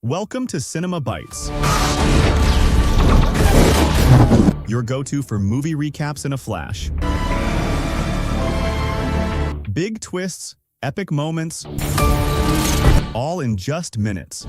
Welcome to Cinema Bites, your go-to for movie recaps in a flash. Big twists, epic moments, all in just minutes.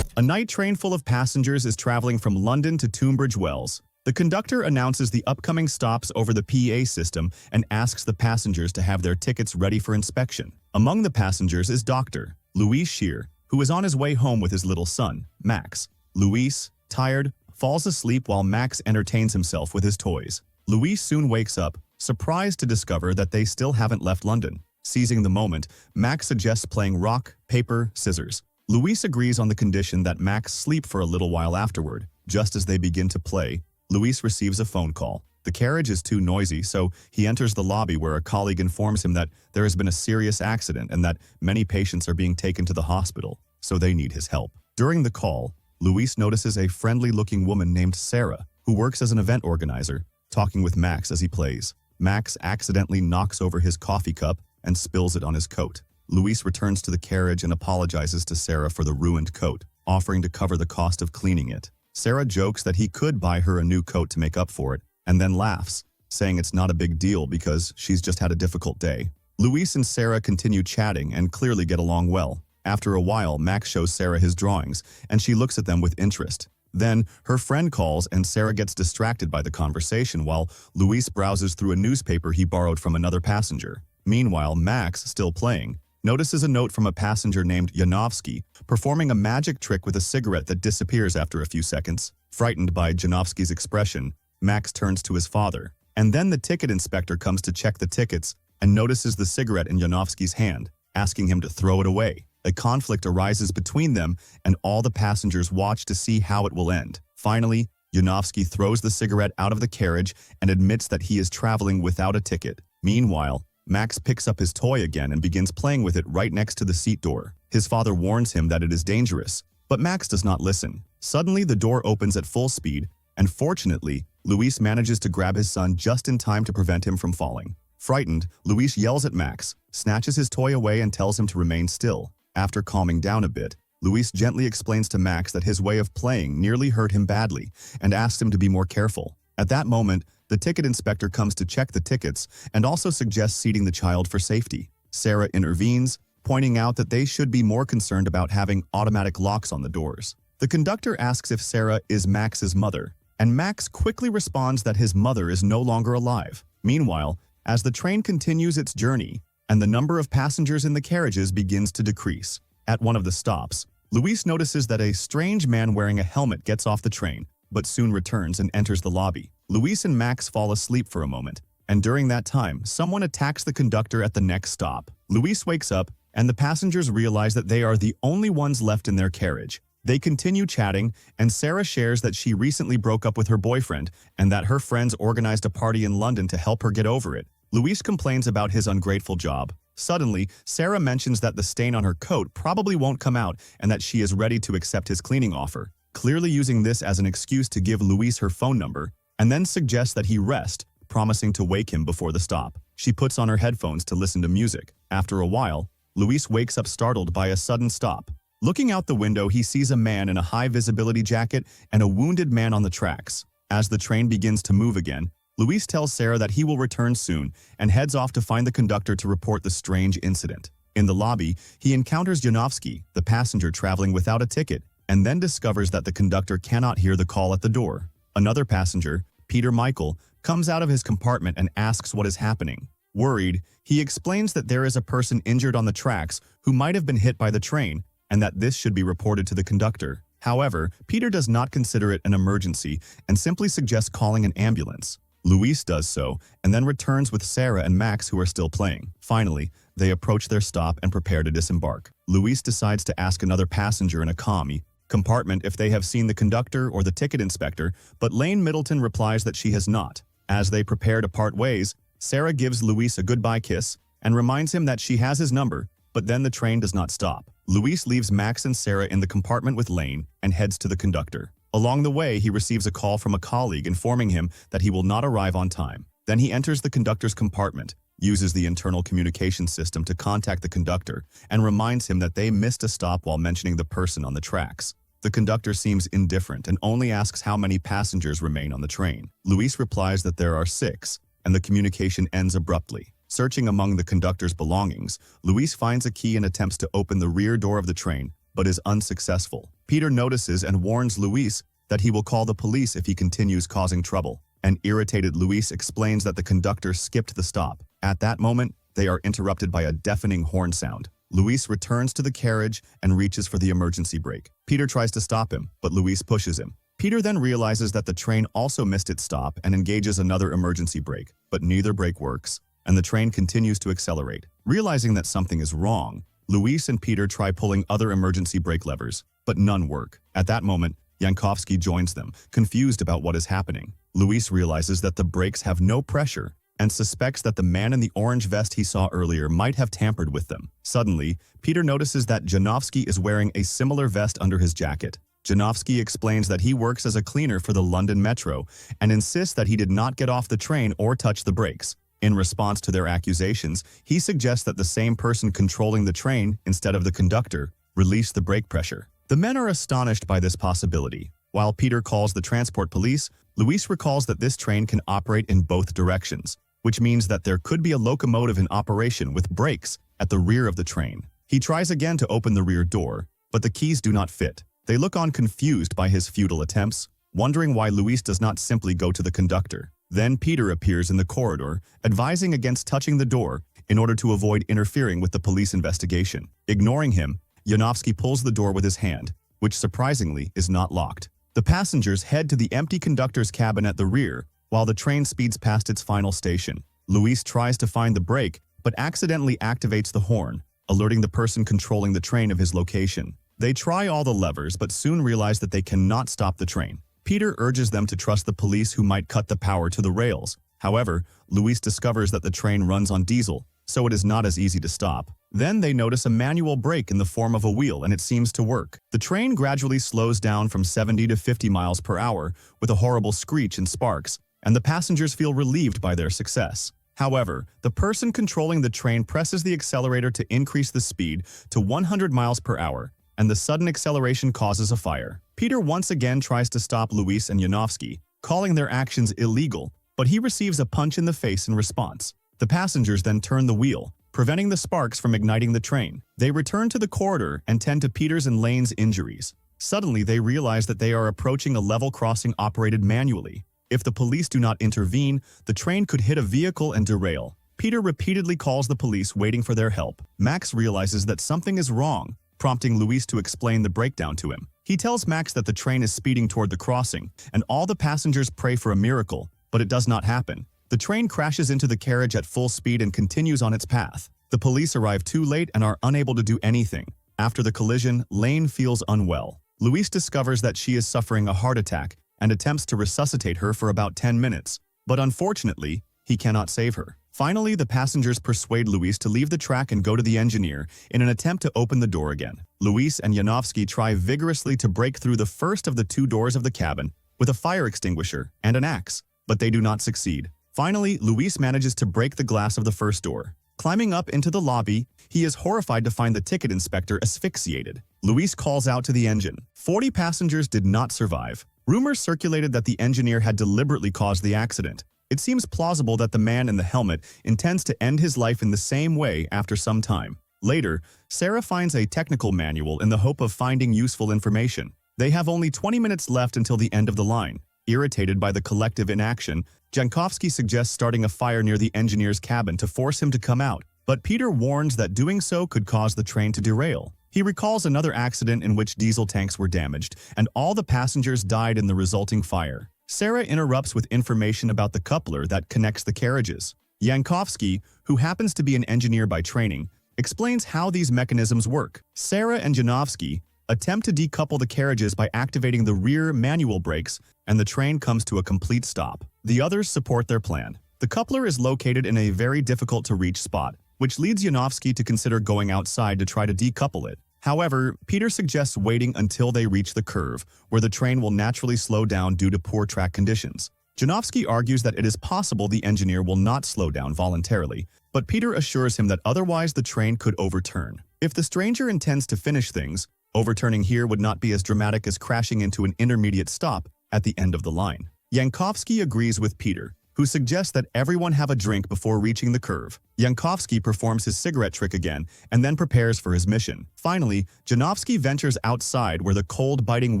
A night train full of passengers is traveling from London to Tunbridge Wells. The conductor announces the upcoming stops over the PA system and asks the passengers to have their tickets ready for inspection. Among the passengers is Dr. Luis Shear, who is on his way home with his little son, Max. Luis, tired, falls asleep while Max entertains himself with his toys. Luis soon wakes up, surprised to discover that they still haven't left London. Seizing the moment, Max suggests playing rock, paper, scissors. Luis agrees on the condition that Max sleep for a little while afterward. Just as they begin to play, Luis receives a phone call. The carriage is too noisy, so he enters the lobby where a colleague informs him that there has been a serious accident and that many patients are being taken to the hospital, so they need his help. During the call, Luis notices a friendly-looking woman named Sarah, who works as an event organizer, talking with Max as he plays. Max accidentally knocks over his coffee cup and spills it on his coat. Luis returns to the carriage and apologizes to Sarah for the ruined coat, offering to cover the cost of cleaning it. Sarah jokes that he could buy her a new coat to make up for it, and then laughs, saying it's not a big deal because she's just had a difficult day. Luis and Sarah continue chatting and clearly get along well. After a while, Max shows Sarah his drawings, and she looks at them with interest. Then, her friend calls and Sarah gets distracted by the conversation while Luis browses through a newspaper he borrowed from another passenger. Meanwhile, Max, still playing, notices a note from a passenger named Janowski performing a magic trick with a cigarette that disappears after a few seconds. Frightened by Janowski's expression, Max turns to his father. And then the ticket inspector comes to check the tickets and notices the cigarette in Janowski's hand, asking him to throw it away. A conflict arises between them, and all the passengers watch to see how it will end. Finally, Janowski throws the cigarette out of the carriage and admits that he is traveling without a ticket. Meanwhile, Max picks up his toy again and begins playing with it right next to the seat door. His father warns him that it is dangerous, but Max does not listen. Suddenly, the door opens at full speed, and fortunately, Luis manages to grab his son just in time to prevent him from falling. Frightened, Luis yells at Max, snatches his toy away and tells him to remain still. After calming down a bit, Luis gently explains to Max that his way of playing nearly hurt him badly and asks him to be more careful. At that moment, the ticket inspector comes to check the tickets and also suggests seating the child for safety. Sarah intervenes, pointing out that they should be more concerned about having automatic locks on the doors. The conductor asks if Sarah is Max's mother, and Max quickly responds that his mother is no longer alive. Meanwhile, as the train continues its journey and the number of passengers in the carriages begins to decrease, at one of the stops, Luis notices that a strange man wearing a helmet gets off the train, but soon returns and enters the lobby. Luis and Max fall asleep for a moment, and during that time, someone attacks the conductor at the next stop. Luis wakes up, and the passengers realize that they are the only ones left in their carriage. They continue chatting, and Sarah shares that she recently broke up with her boyfriend and that her friends organized a party in London to help her get over it. Luis complains about his ungrateful job. Suddenly, Sarah mentions that the stain on her coat probably won't come out and that she is ready to accept his cleaning offer, clearly using this as an excuse to give Luis her phone number, and then suggests that he rest, promising to wake him before the stop. She puts on her headphones to listen to music. After a while, Luis wakes up startled by a sudden stop. Looking out the window, he sees a man in a high-visibility jacket and a wounded man on the tracks. As the train begins to move again, Luis tells Sarah that he will return soon and heads off to find the conductor to report the strange incident. In the lobby, he encounters Janowski, the passenger traveling without a ticket, and then discovers that the conductor cannot hear the call at the door. Another passenger, Peter Michael, comes out of his compartment and asks what is happening. Worried, he explains that there is a person injured on the tracks who might have been hit by the train and that this should be reported to the conductor. However, Peter does not consider it an emergency and simply suggests calling an ambulance. Luis does so and then returns with Sarah and Max, who are still playing. Finally, they approach their stop and prepare to disembark. Luis decides to ask another passenger in a compartment if they have seen the conductor or the ticket inspector, but Lane Middleton replies that she has not. As they prepare to part ways, Sarah gives Luis a goodbye kiss and reminds him that she has his number, but then the train does not stop. Luis leaves Max and Sarah in the compartment with Lane and heads to the conductor. Along the way, he receives a call from a colleague informing him that he will not arrive on time. Then he enters the conductor's compartment uses the internal communication system to contact the conductor and reminds him that they missed a stop while mentioning the person on the tracks. The conductor seems indifferent and only asks how many passengers remain on the train. Luis replies that there are 6, and the communication ends abruptly. Searching among the conductor's belongings, Luis finds a key and attempts to open the rear door of the train, but is unsuccessful. Peter notices and warns Luis that he will call the police if he continues causing trouble. An irritated Luis explains that the conductor skipped the stop. At that moment, they are interrupted by a deafening horn sound. Luis returns to the carriage and reaches for the emergency brake. Peter tries to stop him, but Luis pushes him. Peter then realizes that the train also missed its stop and engages another emergency brake, but neither brake works, and the train continues to accelerate. Realizing that something is wrong, Luis and Peter try pulling other emergency brake levers, but none work. At that moment, Yankovsky joins them, confused about what is happening. Luis realizes that the brakes have no pressure and suspects that the man in the orange vest he saw earlier might have tampered with them. Suddenly, Peter notices that Janowski is wearing a similar vest under his jacket. Janowski explains that he works as a cleaner for the London Metro and insists that he did not get off the train or touch the brakes. In response to their accusations, he suggests that the same person controlling the train, instead of the conductor, released the brake pressure. The men are astonished by this possibility. While Peter calls the transport police, Luis recalls that this train can operate in both directions, which means that there could be a locomotive in operation with brakes at the rear of the train. He tries again to open the rear door, but the keys do not fit. They look on confused by his futile attempts, wondering why Luis does not simply go to the conductor. Then Peter appears in the corridor, advising against touching the door in order to avoid interfering with the police investigation. Ignoring him, Janowski pulls the door with his hand, which surprisingly is not locked. The passengers head to the empty conductor's cabin at the rear, while the train speeds past its final station. Luis tries to find the brake, but accidentally activates the horn, alerting the person controlling the train of his location. They try all the levers but soon realize that they cannot stop the train. Peter urges them to trust the police who might cut the power to the rails. However, Luis discovers that the train runs on diesel, so it is not as easy to stop. Then they notice a manual brake in the form of a wheel and it seems to work. The train gradually slows down from 70 to 50 miles per hour with a horrible screech and sparks, and the passengers feel relieved by their success. However, the person controlling the train presses the accelerator to increase the speed to 100 miles per hour, and the sudden acceleration causes a fire. Peter once again tries to stop Luis and Janowski, calling their actions illegal, but he receives a punch in the face in response. The passengers then turn the wheel, preventing the sparks from igniting the train. They return to the corridor and tend to Peter's and Lane's injuries. Suddenly, they realize that they are approaching a level crossing operated manually. If the police do not intervene, the train could hit a vehicle and derail. Peter repeatedly calls the police, waiting for their help. Max realizes that something is wrong, prompting Luis to explain the breakdown to him. He tells Max that the train is speeding toward the crossing, and all the passengers pray for a miracle, but it does not happen. The train crashes into the carriage at full speed and continues on its path. The police arrive too late and are unable to do anything. After the collision, Lane feels unwell. Luis discovers that she is suffering a heart attack and attempts to resuscitate her for about 10 minutes, but unfortunately, he cannot save her. Finally, the passengers persuade Luis to leave the track and go to the engineer in an attempt to open the door again. Luis and Janowski try vigorously to break through the first of the 2 doors of the cabin with a fire extinguisher and an axe, but they do not succeed. Finally, Luis manages to break the glass of the first door. Climbing up into the lobby, he is horrified to find the ticket inspector asphyxiated. Luis calls out to the engine. 40 passengers did not survive. Rumors circulated that the engineer had deliberately caused the accident. It seems plausible that the man in the helmet intends to end his life in the same way after some time. Later, Sarah finds a technical manual in the hope of finding useful information. They have only 20 minutes left until the end of the line. Irritated by the collective inaction, Jankovsky suggests starting a fire near the engineer's cabin to force him to come out, but Peter warns that doing so could cause the train to derail. He recalls another accident in which diesel tanks were damaged, and all the passengers died in the resulting fire. Sarah interrupts with information about the coupler that connects the carriages. Yankovsky, who happens to be an engineer by training, explains how these mechanisms work. Sarah and Janowski attempt to decouple the carriages by activating the rear manual brakes, and the train comes to a complete stop. The others support their plan. The coupler is located in a very difficult-to-reach spot, which leads Janowski to consider going outside to try to decouple it. However, Peter suggests waiting until they reach the curve, where the train will naturally slow down due to poor track conditions. Janowski argues that it is possible the engineer will not slow down voluntarily, but Peter assures him that otherwise the train could overturn. If the stranger intends to finish things, overturning here would not be as dramatic as crashing into an intermediate stop at the end of the line. Yankovsky agrees with Peter, who suggests that everyone have a drink before reaching the curve. Yankovsky performs his cigarette trick again and then prepares for his mission. Finally, Janovsky ventures outside where the cold, biting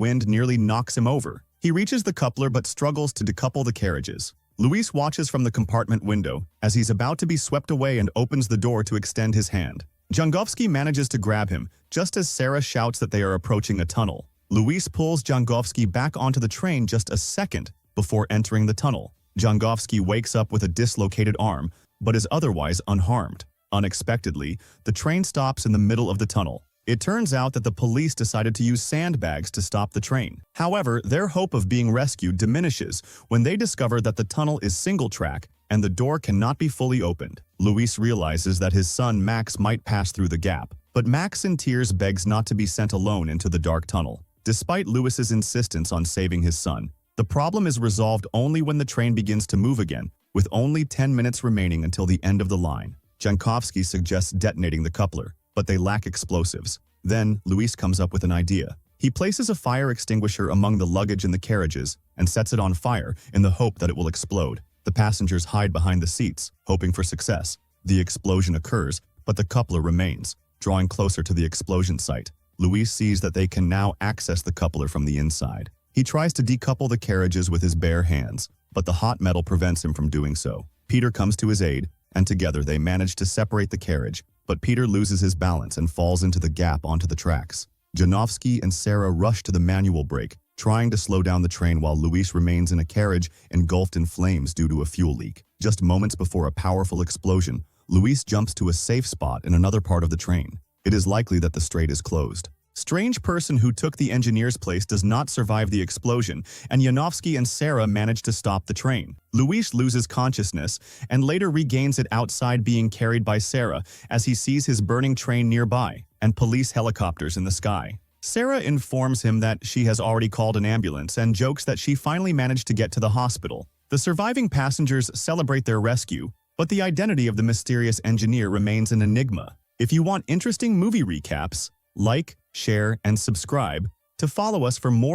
wind nearly knocks him over. He reaches the coupler but struggles to decouple the carriages. Luis watches from the compartment window as he's about to be swept away and opens the door to extend his hand. Jangovsky manages to grab him just as Sarah shouts that they are approaching a tunnel. Luis pulls Jangovsky back onto the train just a second before entering the tunnel. Jangovsky wakes up with a dislocated arm, but is otherwise unharmed. Unexpectedly, the train stops in the middle of the tunnel. It turns out that the police decided to use sandbags to stop the train. However, their hope of being rescued diminishes when they discover that the tunnel is single-track and the door cannot be fully opened. Luis realizes that his son Max might pass through the gap, but Max in tears begs not to be sent alone into the dark tunnel. Despite Luis's insistence on saving his son, the problem is resolved only when the train begins to move again, with only 10 minutes remaining until the end of the line. Jankovsky suggests detonating the coupler, but they lack explosives. Then, Luis comes up with an idea. He places a fire extinguisher among the luggage in the carriages and sets it on fire in the hope that it will explode. The passengers hide behind the seats, hoping for success. The explosion occurs, but the coupler remains. Drawing closer to the explosion site, Luis sees that they can now access the coupler from the inside. He tries to decouple the carriages with his bare hands, but the hot metal prevents him from doing so. Peter comes to his aid, and together they manage to separate the carriage, but Peter loses his balance and falls into the gap onto the tracks. Janovsky and Sarah rush to the manual brake, trying to slow down the train while Luis remains in a carriage engulfed in flames due to a fuel leak. Just moments before a powerful explosion, Luis jumps to a safe spot in another part of the train. It is likely that the strait is closed. Strange person who took the engineer's place does not survive the explosion, and Janovsky and Sarah manage to stop the train. Luis loses consciousness and later regains it outside, being carried by Sarah as he sees his burning train nearby and police helicopters in the sky. Sarah informs him that she has already called an ambulance and jokes that she finally managed to get to the hospital. The surviving passengers celebrate their rescue, but the identity of the mysterious engineer remains an enigma. If you want interesting movie recaps, like, share, and subscribe to follow us for more